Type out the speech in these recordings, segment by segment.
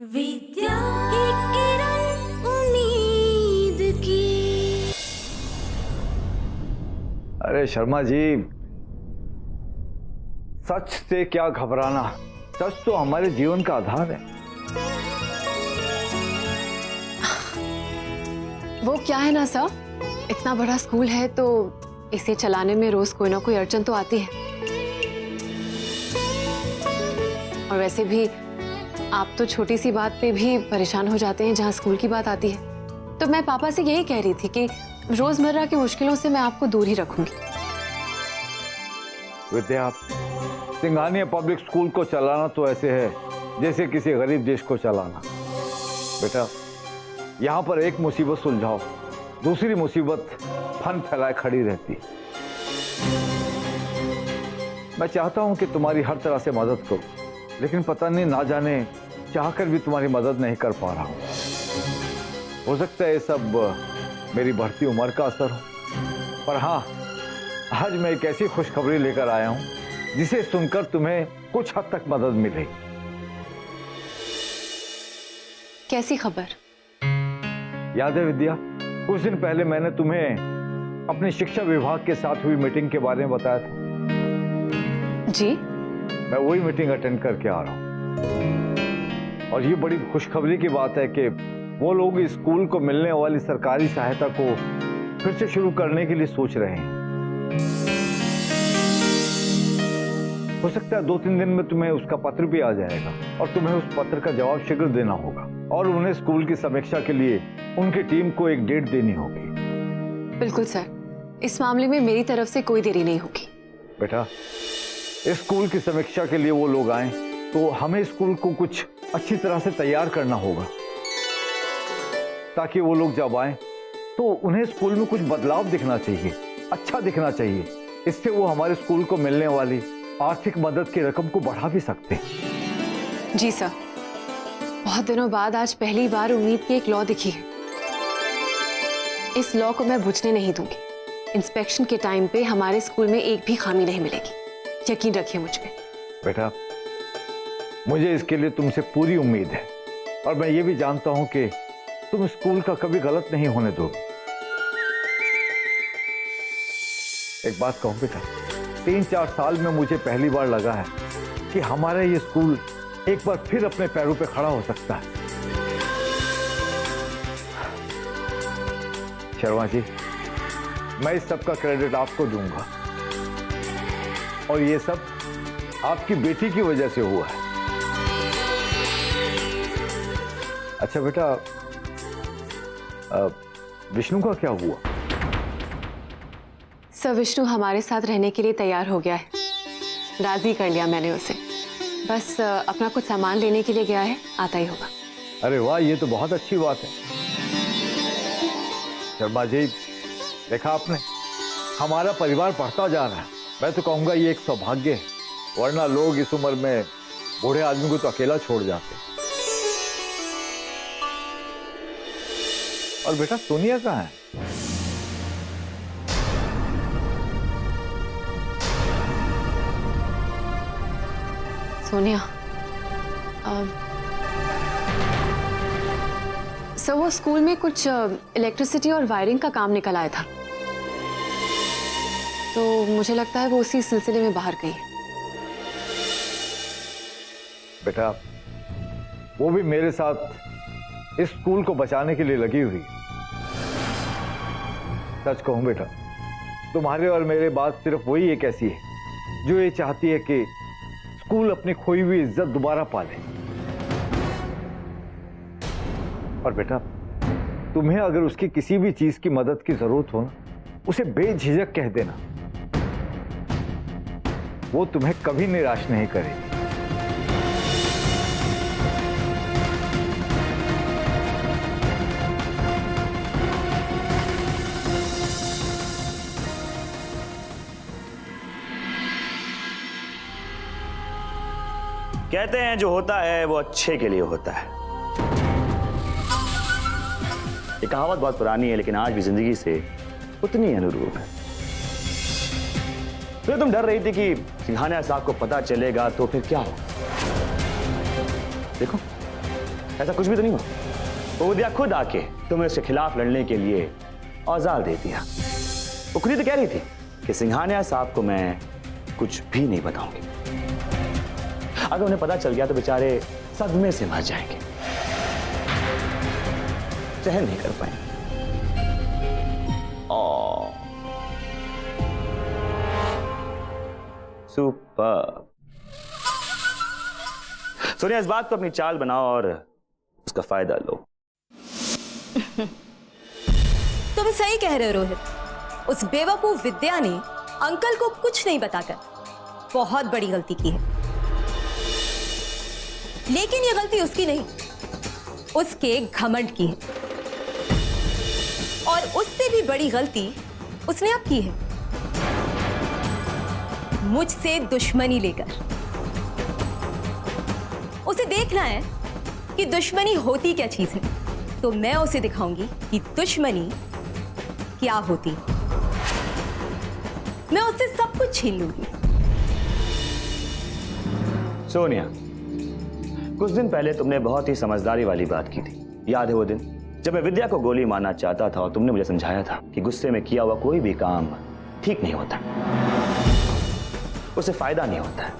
विद्या एक किरण उम्मीद की। अरे शर्मा जी, सच से क्या घबराना, सच तो हमारे जीवन का आधार है। वो क्या है ना सर, इतना बड़ा स्कूल है तो इसे चलाने में रोज कोई ना कोई अड़चन तो आती है। और वैसे भी आप तो छोटी सी बात पे भी परेशान हो जाते हैं जहाँ स्कूल की बात आती है। तो मैं पापा से यही कह रही थी कि रोजमर्रा की मुश्किलों से मैं आपको दूर ही रखूंगी। विद्या, सिंघानिया पब्लिक स्कूल को चलाना तो ऐसे है जैसे किसी गरीब देश को चलाना। बेटा, यहाँ पर एक मुसीबत सुलझाओ, दूसरी मुसीबत फन फैलाए खड़ी रहती। मैं चाहता हूं कि तुम्हारी हर तरह से मदद करूं, लेकिन पता नहीं, ना जाने चाहकर भी तुम्हारी मदद नहीं कर पा रहा हूं। हो सकता है ये सब मेरी बढ़ती उम्र का असर हो, पर हाँ, आज मैं एक ऐसी खुशखबरी लेकर आया हूं जिसे सुनकर तुम्हें कुछ हद तक मदद मिलेगी। कैसी खबर? याद है विद्या, कुछ दिन पहले मैंने तुम्हें अपने शिक्षा विभाग के साथ हुई मीटिंग के बारे में बताया था। जी? मैं वही मीटिंग अटेंड करके आ रहा हूं, और ये बड़ी खुशखबरी की बात है कि वो लोग इस स्कूल को मिलने वाली सरकारी सहायता को फिर से शुरू करने के लिए सोच रहे हैं। हो सकता है 2-3 दिन में तुम्हें उसका पत्र भी आ जाएगा, और तुम्हें उस पत्र का जवाब शीघ्र देना होगा, और उन्हें स्कूल की समीक्षा के लिए उनकी टीम को एक डेट देनी होगी। बिल्कुल सर, इस मामले में मेरी तरफ से कोई देरी नहीं होगी। बेटा, इस स्कूल की समीक्षा के लिए वो लोग आए तो हमें स्कूल को कुछ अच्छी तरह से तैयार करना होगा, ताकि वो लोग जब आए तो उन्हें स्कूल में कुछ बदलाव दिखना चाहिए, अच्छा दिखना चाहिए। इससे वो हमारे स्कूल को मिलने वाली आर्थिक मदद की रकम को बढ़ा भी सकते हैं। जी सर, बहुत दिनों बाद आज पहली बार उम्मीद की एक लॉ दिखी है। इस लॉ को मैं बुझने नहीं दूंगी। इंस्पेक्शन के टाइम पे हमारे स्कूल में एक भी खामी नहीं मिलेगी, यकीन रखिए मुझ पे। बेटा, मुझे इसके लिए तुमसे पूरी उम्मीद है, और मैं ये भी जानता हूं कि तुम स्कूल का कभी गलत नहीं होने दोगे। एक बात कहूं बेटा, 3-4 साल में मुझे पहली बार लगा है कि हमारा ये स्कूल एक बार फिर अपने पैरों पे खड़ा हो सकता है। शर्मा जी, मैं इस सब का क्रेडिट आपको दूंगा, और ये सब आपकी बेटी की वजह से हुआ है। अच्छा बेटा, विष्णु का क्या हुआ? सर, विष्णु हमारे साथ रहने के लिए तैयार हो गया है। राजी कर लिया मैंने उसे। बस अपना कुछ सामान लेने के लिए गया है, आता ही होगा। अरे वाह, ये तो बहुत अच्छी बात है। शर्मा जी, देखा आपने, हमारा परिवार बढ़ता जा रहा है। मैं तो कहूंगा ये एक सौभाग्य है, वरना लोग इस उम्र में बूढ़े आदमी को तो अकेला छोड़ जाते। और बेटा, सोनिया कहाँ है? सोनिया, सर वो स्कूल में कुछ इलेक्ट्रिसिटी और वायरिंग का काम निकल आया था, तो मुझे लगता है वो उसी सिलसिले में बाहर गई है। बेटा, वो भी मेरे साथ इस स्कूल को बचाने के लिए लगी हुई है। सच कहूं बेटा, तुम्हारे और मेरे बात सिर्फ वही एक ऐसी है जो ये चाहती है कि स्कूल अपनी खोई हुई इज्जत दोबारा पाले। और बेटा, तुम्हें अगर उसकी किसी भी चीज की मदद की जरूरत हो ना, उसे बेझिझक कह देना, वो तुम्हें कभी निराश नहीं करेगी। कहते हैं जो होता है वो अच्छे के लिए होता है। ये कहावत बहुत पुरानी है, लेकिन आज भी जिंदगी से उतनी अनुरूप है। फिर तुम डर रही थी कि सिंघानिया साहब को पता चलेगा तो फिर क्या होगा। देखो, ऐसा कुछ भी तो नहीं हुआ। वो विद्या खुद आके तुम्हें उसके खिलाफ लड़ने के लिए औजार दे दिया। वो खुद ही तो कह रही थी कि सिंघानिया साहब को मैं कुछ भी नहीं बताऊंगी। अगर उन्हें पता चल गया तो बेचारे सदमे से मर जाएंगे, सहन नहीं कर पाएंगे। सुपर। सोनिया, इस बात को अपनी चाल बनाओ और उसका फायदा लो। तुम सही कह रहे हो रोहित। उस बेवकूफ विद्या ने अंकल को कुछ नहीं बताकर बहुत बड़ी गलती की है। लेकिन ये गलती उसकी नहीं, उसके घमंड की है। और उससे भी बड़ी गलती उसने अब की है, मुझसे दुश्मनी लेकर। उसे देखना है कि दुश्मनी होती क्या चीज है, तो मैं उसे दिखाऊंगी कि दुश्मनी क्या होती। मैं उससे सब कुछ छीन लूंगी। सोनिया, कुछ दिन पहले तुमने बहुत ही समझदारी वाली बात की थी। याद है वो दिन जब मैं विद्या को गोली मारना चाहता था और तुमने मुझे समझाया था कि गुस्से में किया हुआ कोई भी काम ठीक नहीं होता, उससे फायदा नहीं होता।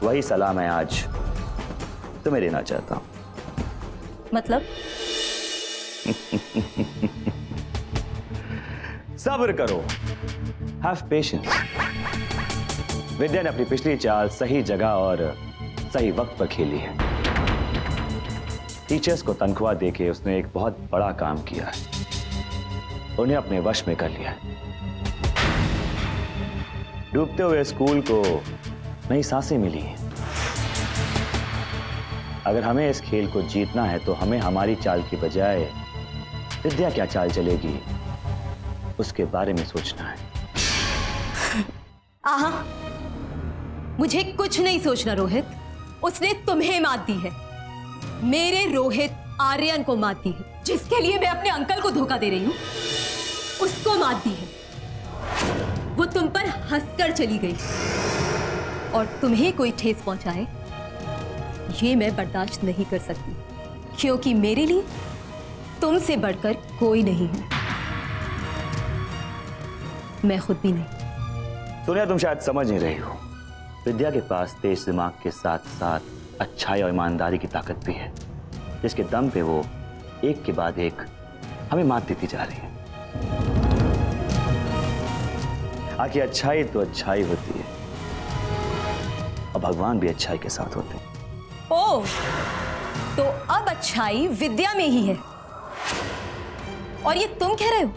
वही सलाह मैं आज तुम्हें देना चाहता हूं। मतलब? सब्र करो, हैव पेशेंस। विद्या ने अपनी पिछली चाल सही जगह और सही वक्त पर खेली है। टीचर्स को तनख्वाह देके उसने एक बहुत बड़ा काम किया है, उन्हें अपने वश में कर लिया है। डूबते हुए स्कूल को नई सांसें मिली हैं। अगर हमें इस खेल को जीतना है तो हमें हमारी चाल की बजाय विद्या क्या चाल चलेगी उसके बारे में सोचना है। आहा, मुझे कुछ नहीं सोचना रोहित। उसने तुम्हें मात दी है, मेरे रोहित आर्यन को मात दी है, जिसके लिए मैं अपने अंकल को धोखा दे रही हूं। उसको मात दी है। वो तुम पर हंसकर चली गई और तुम्हें कोई ठेस पहुंचाए ये मैं बर्दाश्त नहीं कर सकती, क्योंकि मेरे लिए तुमसे बढ़कर कोई नहीं है, मैं खुद भी नहीं। सोनिया, तुम शायद समझ नहीं रही हो। विद्या के पास तेज दिमाग के साथ साथ अच्छाई और ईमानदारी की ताकत भी है, जिसके दम पे वो एक के बाद एक हमें मात देती जा रही है। आखिर अच्छाई तो अच्छाई होती है और भगवान भी अच्छाई के साथ होते हैं। ओह, तो अब अच्छाई विद्या में ही है और ये तुम कह रहे हो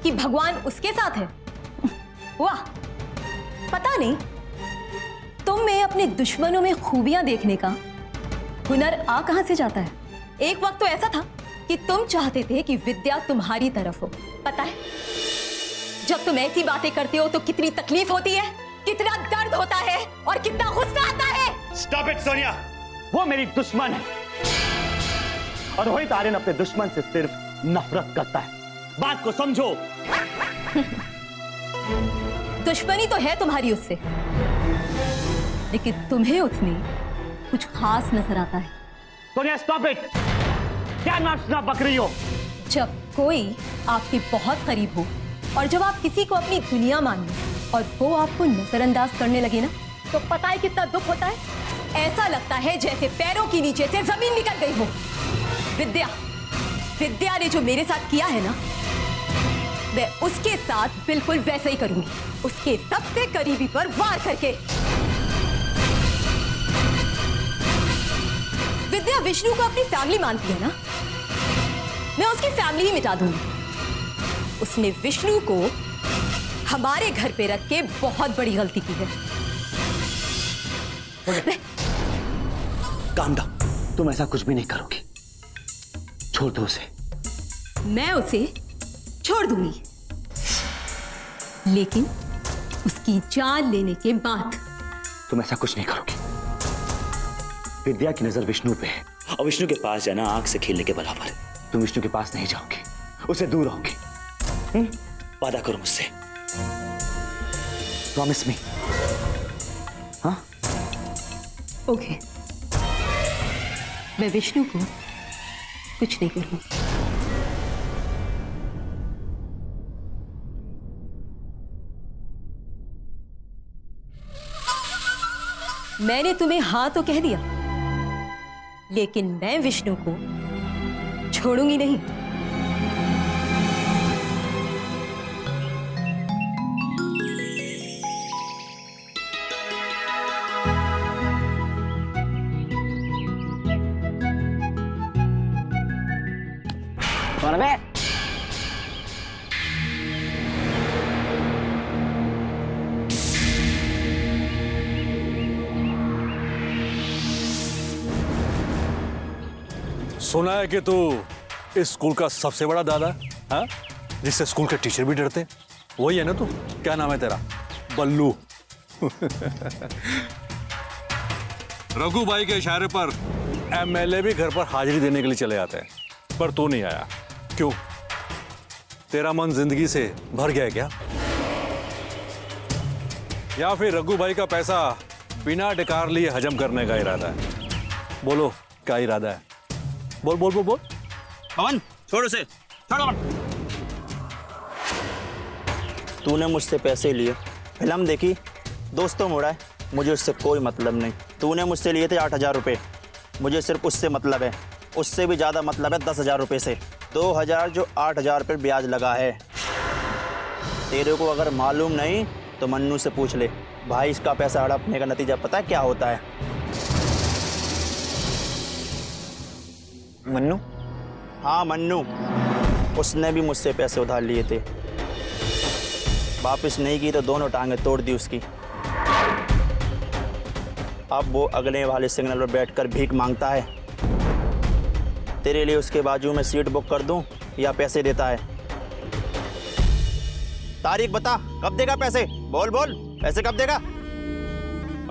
कि भगवान उसके साथ है? वाह, पता नहीं तुम में अपने दुश्मनों में खूबियां देखने का हुनर आ कहां से जाता है। एक वक्त तो ऐसा था कि तुम चाहते थे कि विद्या तुम्हारी तरफ हो। पता है, जब तुम ऐसी बातें करते हो तो कितनी तकलीफ होती है, कितना दर्द होता है और कितना गुस्सा आता है। Stop it, Sonia. वो मेरी दुश्मन है और रोहित आर्यन अपने दुश्मन से सिर्फ नफरत करता है। बात को समझो। दुश्मनी तो है तुम्हारी उससे, लेकिन तुम्हें उसमें कुछ खास नजर आता है। Sonia, stop it। क्या नाचना बक रही हो? जब कोई आपके बहुत करीब हो और जब आप किसी को अपनी दुनिया मान लो और वो आपको नजरअंदाज करने लगे ना, तो पता है कितना दुख होता है। ऐसा लगता है जैसे पैरों के नीचे से जमीन निकल गई हो। विद्या ने जो मेरे साथ किया है ना, मैं उसके साथ बिल्कुल वैसे ही करूंगी, उसके सबसे करीबी पर वार करके। विद्या विष्णु को अपनी फैमिली मानती है ना, मैं उसकी फैमिली ही मिटा दूंगी। उसने विष्णु को हमारे घर पे रख के बहुत बड़ी गलती की है। काम डाउन, तुम ऐसा कुछ भी नहीं करोगी। छोड़ दो उसे। मैं उसे छोड़ दूंगी, लेकिन उसकी जान लेने के बाद। तुम ऐसा कुछ नहीं करोगी। विद्या की नजर विष्णु पे है और विष्णु के पास जाना आंख से खेलने के बराबर है। तुम विष्णु के पास नहीं जाओगी, उससे दूर रहोगी। वादा करो मुझसे। Promise me. हाँ? ओके, मैं विष्णु को कुछ नहीं करूंगी। मैंने तुम्हें हाँ तो कह दिया, लेकिन मैं विष्णु को छोड़ूंगी नहीं। कौन बे? सुना है कि तू इस स्कूल का सबसे बड़ा दादा है, हाँ? जिससे स्कूल के टीचर भी डरते। वही है ना तू? क्या नाम है तेरा? बल्लू। रघु भाई के इशारे पर एमएलए भी घर पर हाजिरी देने के लिए चले आते हैं, पर तू नहीं आया। क्यों? तेरा मन जिंदगी से भर गया है क्या? या फिर रघु भाई का पैसा बिना डकार लिए हजम करने का इरादा है? बोलो, क्या इरादा है? बोल बोल बोल बोल। पवन, छोड़ उसे, छोड़ पवन। तूने मुझसे पैसे लिए, फिल्म देखी, दोस्तों मोड़ा है, मुझे उससे कोई मतलब नहीं। तूने मुझसे लिए थे 8,000 रुपये, मुझे सिर्फ उससे मतलब है। उससे भी ज़्यादा मतलब है 10,000 रुपये से। 2,000 जो 8,000 रुपये ब्याज लगा है। तेरे को अगर मालूम नहीं तो मन्नू से पूछ ले। भाई, इसका पैसा हड़पने का नतीजा पता है क्या होता है? मन्नू? हाँ, मन्नू। उसने भी मुझसे पैसे उधार लिए थे, वापस नहीं की तो दोनों टांगें तोड़ दी उसकी। अब वो अगले वाले सिग्नल पर बैठकर भीख मांगता है। तेरे लिए उसके बाजू में सीट बुक कर दूं या पैसे देता है? तारीख बता, कब देगा पैसे? बोल बोल, पैसे कब देगा?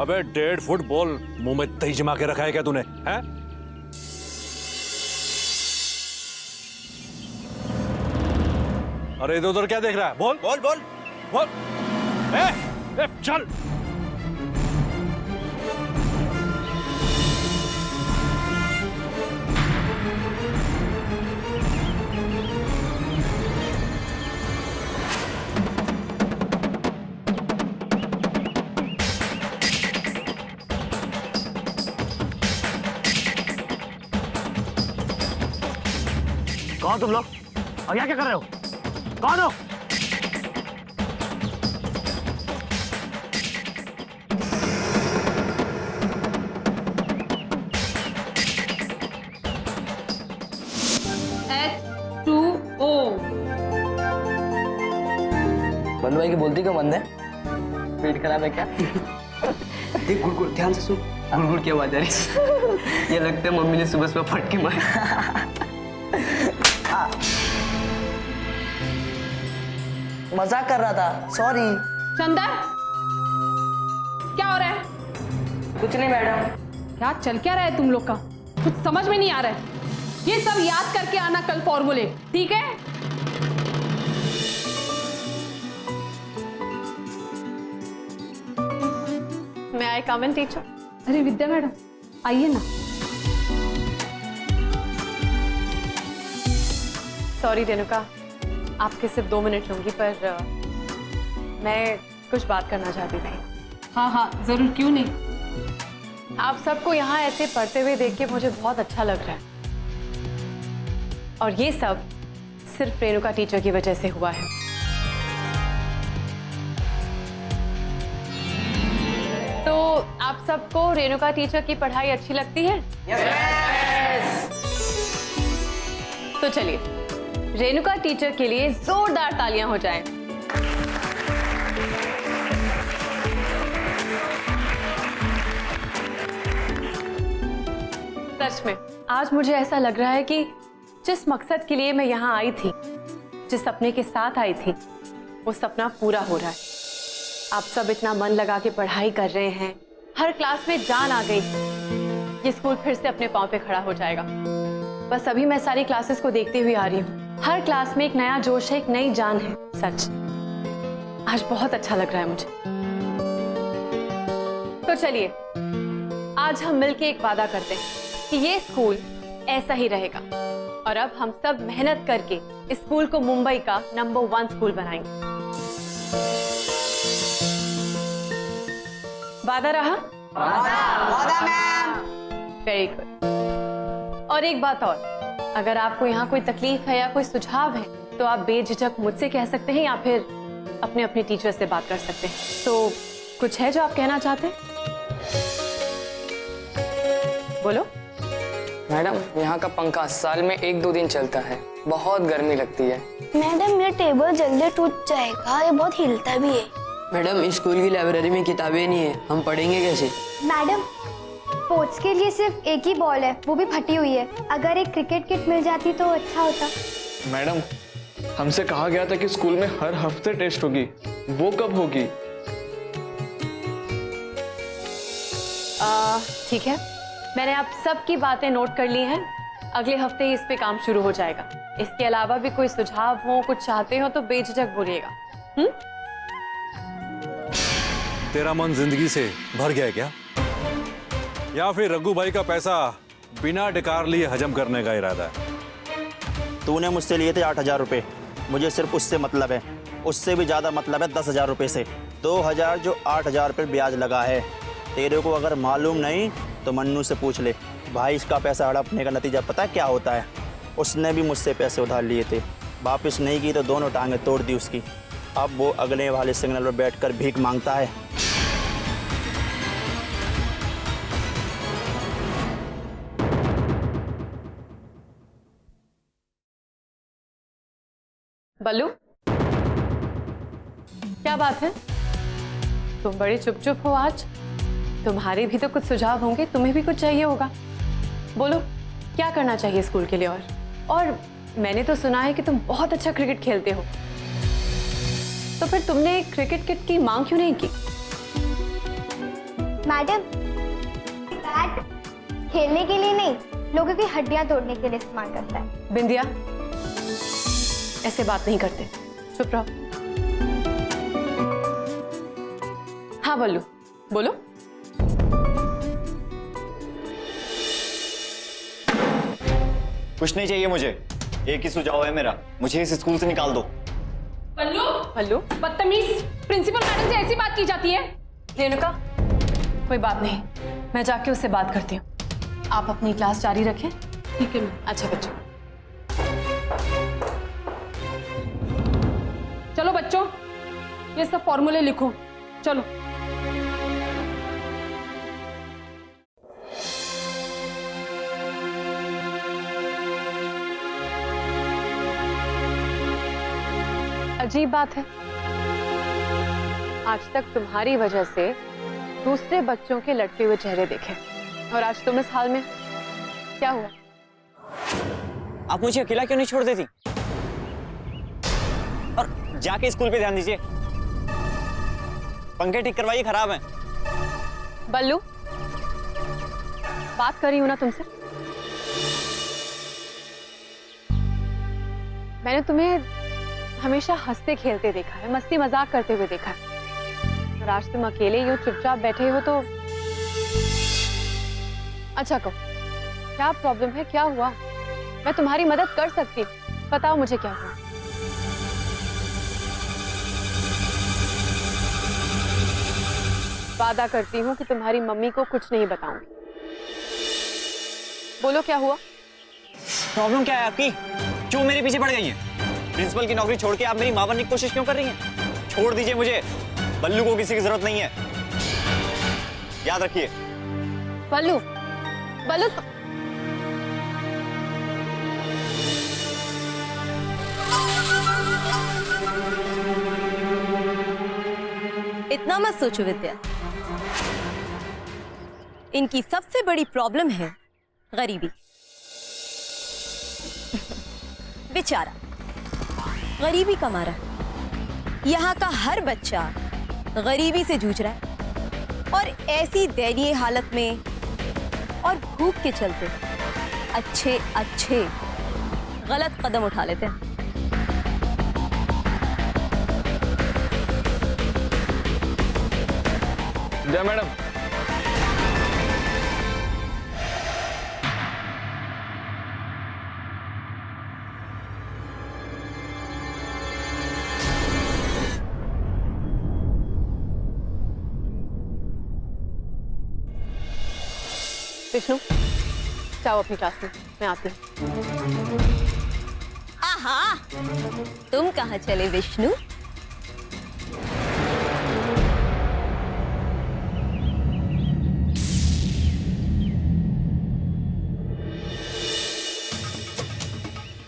अबे 1.5 फुट बोल, मुंह में दही जमा के रखा है क्या तूने? हैं? अरे इधर उधर क्या देख रहा है? बोल बोल बोल बोल। ए, चल। कौन तुम लोग और यहाँ क्या कर रहे हो? कौन हो? H2O। बल्लू भाई की बोलती क्यों बंद है? पेट खराब है क्या? देख गुड़गुड़, ध्यान से सुन। गुड़गुड़ की आवाज आ रही। ये लगता है मम्मी ने सुबह सुबह फटके मारे। मजाक कर रहा था, सॉरी। चंदर, क्या हो रहा है? कुछ नहीं मैडम। क्या चल क्या रहा है तुम लोग का? कुछ समझ में नहीं आ रहा है। ये सब याद करके आना कल फॉर्मूले, ठीक है? मैं आई कम इन टीचर? अरे विद्या मैडम, आइए ना। सॉरी रेणुका, आपके सिर्फ 2 मिनट लूंगी, पर मैं कुछ बात करना चाहती थी। हाँ हाँ जरूर, क्यों नहीं। आप सबको यहाँ ऐसे पढ़ते हुए देख के मुझे बहुत अच्छा लग रहा है, और ये सब सिर्फ रेणुका टीचर की वजह से हुआ है। तो आप सबको रेणुका टीचर की पढ़ाई अच्छी लगती है? तो चलिए रेणुका टीचर के लिए जोरदार तालियां हो जाएं। सच में आज मुझे ऐसा लग रहा है कि जिस मकसद के लिए मैं यहाँ आई थी, जिस सपने के साथ आई थी, वो सपना पूरा हो रहा है। आप सब इतना मन लगा के पढ़ाई कर रहे हैं, हर क्लास में जान आ गई। ये स्कूल फिर से अपने पांव पे खड़ा हो जाएगा। बस अभी मैं सारी क्लासेस को देखते हुए आ रही हूँ। हर क्लास में एक नया जोश है, एक नई जान है। सच आज बहुत अच्छा लग रहा है मुझे। तो चलिए आज हम मिलके एक वादा करते हैं कि ये स्कूल ऐसा ही रहेगा। और अब हम सब मेहनत करके इस स्कूल को मुंबई का नंबर 1 स्कूल बनाएंगे। वादा रहा? वादा मैम। Very good. और एक बात और, अगर आपको यहाँ कोई तकलीफ है या कोई सुझाव है तो आप बेझिझक मुझसे कह सकते हैं या फिर अपने अपने टीचर से बात कर सकते हैं। तो कुछ है जो आप कहना चाहते हैं? बोलो। मैडम, यहाँ का पंखा साल में 1-2 दिन चलता है, बहुत गर्मी लगती है। मैडम ये टेबल जल्दी टूट जाएगा, ये बहुत हिलता भी है। मैडम स्कूल की लाइब्रेरी में किताबें नहीं है, हम पढ़ेंगे कैसे? मैडम स्पोर्ट्स के लिए सिर्फ एक ही बॉल है, वो भी फटी हुई है। अगर एक क्रिकेट किट मिल जाती तो अच्छा होता। मैडम, हमसे कहा गया था कि स्कूल में हर हफ्ते टेस्ट होगी, वो कब होगी? ठीक है, मैंने आप सबकी बातें नोट कर ली हैं। अगले हफ्ते ही इस पे काम शुरू हो जाएगा। इसके अलावा भी कोई सुझाव हो, कुछ चाहते हो तो बेझिझक बोलिएगा। तेरा मन जिंदगी से भर गया है क्या? या फिर रघु भाई का पैसा बिना डिकार लिए हजम करने का इरादा है? तूने मुझसे लिए थे 8,000 रुपये, मुझे सिर्फ उससे मतलब है। उससे भी ज़्यादा मतलब है 10,000 रुपये से। 2,000 जो 8,000 रुपये ब्याज लगा है। तेरे को अगर मालूम नहीं तो मन्नू से पूछ ले। भाई इसका पैसा हड़पने का नतीजा पता है क्या होता है? उसने भी मुझसे पैसे उधार लिए थे, वापस नहीं की तो दोनों टांगें तोड़ दी उसकी। अब वो अगले वाले सिग्नल पर बैठकर भीख मांगता है। बल्लू, क्या बात है? तुम बड़े चुप चुप हो आज। तुम्हारे भी तो कुछ सुझाव होंगे, तुम्हें भी कुछ चाहिए होगा। बोलो, क्या करना चाहिए स्कूल के लिए? और मैंने तो सुना है कि तुम बहुत अच्छा क्रिकेट खेलते हो, तो फिर तुमने क्रिकेट किट की मांग क्यों नहीं की? मैडम बैट खेलने के लिए नहीं, लोगों की हड्डियां तोड़ने के लिए इस्तेमाल करता है। बिंदिया, ऐसे बात नहीं करते, चुप रहो। हाँ बल्लू, बोलो। कुछ नहीं चाहिए मुझे, एक ही सुझाव है मेरा, मुझे इस स्कूल से निकाल दो। बल्लू, बल्लू, बदतमीज, प्रिंसिपल मैडम से ऐसी बात की जाती है? रेणुका, कोई बात नहीं, मैं जाके उससे बात करती हूँ। आप अपनी क्लास जारी रखें। ठीक है। अच्छा बच्चों। चलो बच्चों, ये सब फॉर्मूले लिखो। चलो। अजीब बात है, आज तक तुम्हारी वजह से दूसरे बच्चों के लटके हुए चेहरे देखे, और आज तुम इस हाल में। क्या हुआ? आप मुझे अकेला क्यों नहीं छोड़ देती? और जाके स्कूल पे ध्यान दीजिए, पंखे ठीक करवाइए, खराब हैं। बल्लू, बात कर रही हूं ना तुमसे। मैंने तुम्हें हमेशा हंसते खेलते देखा है, मस्ती मजाक करते हुए देखा है, और आज तुम अकेले ही हो, चुपचाप बैठे हो तो। अच्छा कहो, क्या प्रॉब्लम है? क्या हुआ? मैं तुम्हारी मदद कर सकती हूँ, बताओ मुझे क्या हुआ। वादा करती हूँ कि तुम्हारी मम्मी को कुछ नहीं बताऊंगी। बोलो क्या हुआ? प्रॉब्लम क्या है आपकी? क्यों मेरे पीछे पड़ गई हैं? प्रिंसिपल की नौकरी छोड़ के आप मेरी मां बनने की कोशिश क्यों कर रही हैं? छोड़ दीजिए मुझे, बल्लू को किसी की जरूरत नहीं है, याद रखिए। बल्लू, बल्लू, इतना मत सोचो विद्या, इनकी सबसे बड़ी प्रॉब्लम है गरीबी। बेचारा गरीबी का मारा यहाँ का हर बच्चा गरीबी से जूझ रहा है, और ऐसी दयनीय हालत में और भूख के चलते अच्छे अच्छे गलत कदम उठा लेते हैं। जय मैडम, विष्णु जाओ अपनी क्लास में, मैं आती हूँ। आहा, तुम कहाँ चले विष्णु?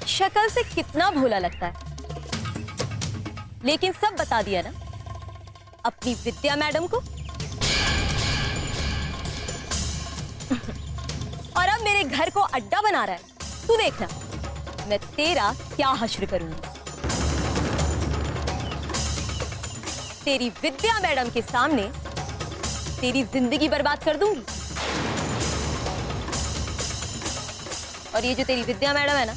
शक्ल से कितना भोला लगता है, लेकिन सब बता दिया ना अपनी विद्या मैडम को। और अब मेरे घर को अड्डा बना रहा है, तू देखना मैं तेरा क्या हश्र करूंगी। तेरी विद्या मैडम के सामने तेरी जिंदगी बर्बाद कर दूंगी। और ये जो तेरी विद्या मैडम है ना,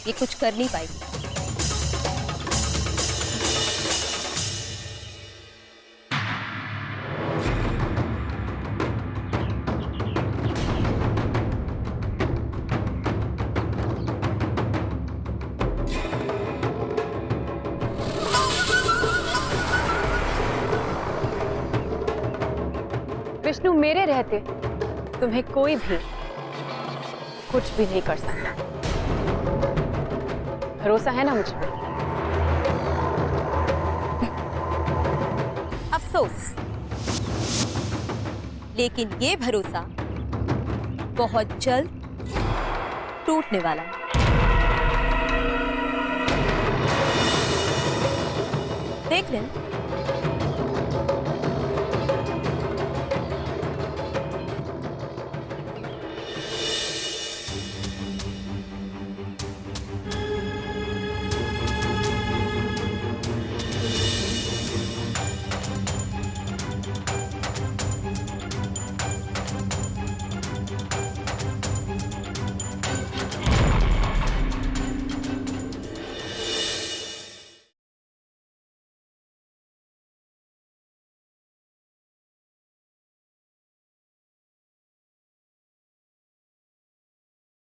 ये कुछ कर नहीं पाएगी। विष्णु, मेरे रहते तुम्हें कोई भी कुछ भी नहीं कर सकता। भरोसा है ना मुझ पे? अफसोस, लेकिन ये भरोसा बहुत जल्द टूटने वाला है। देख लें।